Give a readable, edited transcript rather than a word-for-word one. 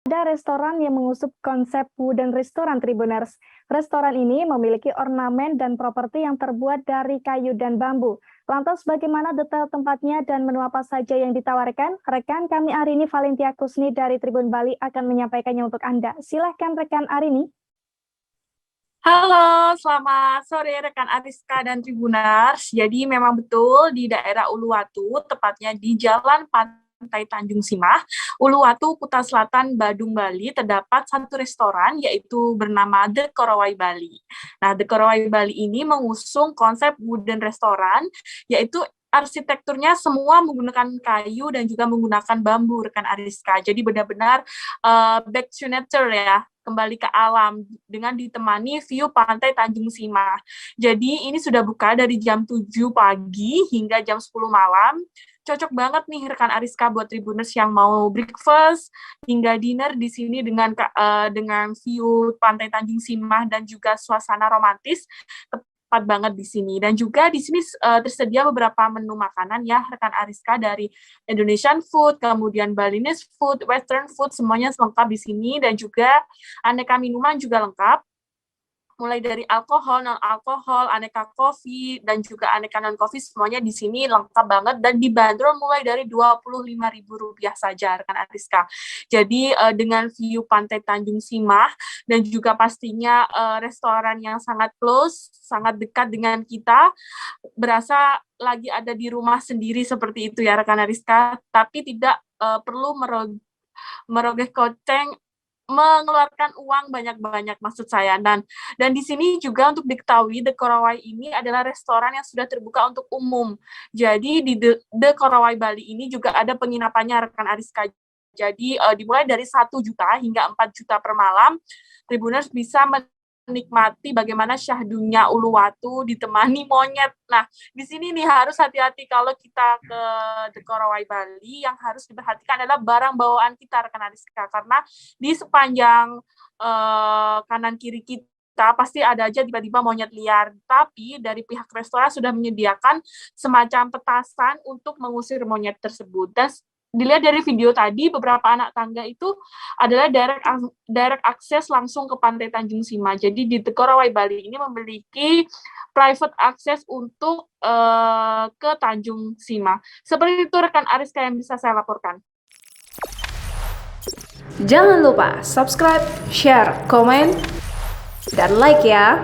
Ada restoran yang mengusup konsep wooden restaurant Tribuners. Restoran ini memiliki ornamen dan properti yang terbuat dari kayu dan bambu. Lantas bagaimana detail tempatnya dan menu apa saja yang ditawarkan? Rekan kami Arini Valentia Kusni dari Tribun Bali akan menyampaikannya untuk Anda. Silahkan rekan Arini. Halo, selamat sore rekan Ariska dan Tribunars. Jadi memang betul di daerah Uluwatu, tepatnya di Jalan Pantai Tanjung Simah, Uluwatu, Kuta Selatan, Badung, Bali, terdapat satu restoran yaitu bernama The Korowai Bali. Nah, The Korowai Bali ini mengusung konsep wooden restoran, yaitu arsitekturnya semua menggunakan kayu dan juga menggunakan bambu, rekan Ariska. Jadi benar-benar back to nature ya, kembali ke alam dengan ditemani view pantai Tanjung Simah. Jadi ini sudah buka dari jam 7 pagi hingga jam 10 malam. Cocok banget nih rekan Ariska buat Tribuners yang mau breakfast hingga dinner di sini dengan view pantai Tanjung Simah dan juga suasana romantis. Tepat banget di sini. Dan juga di sini tersedia beberapa menu makanan ya rekan Ariska, dari Indonesian food, kemudian Balinese food, Western food, semuanya lengkap di sini. Dan juga aneka minuman juga lengkap, mulai dari alkohol, non-alkohol, aneka kopi, dan juga aneka non-kopi, semuanya di sini lengkap banget dan dibanderol mulai dari Rp25.000 saja, rekan Ariska. Jadi dengan view pantai Tanjung Simah dan juga pastinya restoran yang sangat close, sangat dekat dengan kita, berasa lagi ada di rumah sendiri seperti itu ya rekan Ariska, tapi tidak perlu merogoh kocek, mengeluarkan uang banyak-banyak maksud saya. Dan di sini juga untuk diketahui, The Korowai ini adalah restoran yang sudah terbuka untuk umum. Jadi di The Korowai Bali ini juga ada penginapannya rekan Ariska. Jadi dimulai dari 1 juta hingga 4 juta per malam. Tribuners bisa menikmati bagaimana syahdunya Uluwatu ditemani monyet. Nah, di sini nih harus hati-hati kalau kita ke The Korowai Bali. Yang harus diperhatikan adalah barang bawaan kita, rekan Ariska, karena di sepanjang kanan kiri kita pasti ada aja tiba-tiba monyet liar. Tapi dari pihak restoran sudah menyediakan semacam petasan untuk mengusir monyet tersebut. Dan dilihat dari video tadi, beberapa anak tangga itu adalah direct akses langsung ke pantai Tanjung Simah. Jadi di The Korowai Bali ini memiliki private access untuk ke Tanjung Simah. Seperti itu rekan Ariska yang bisa saya laporkan. Jangan lupa subscribe, share, komen, dan like ya.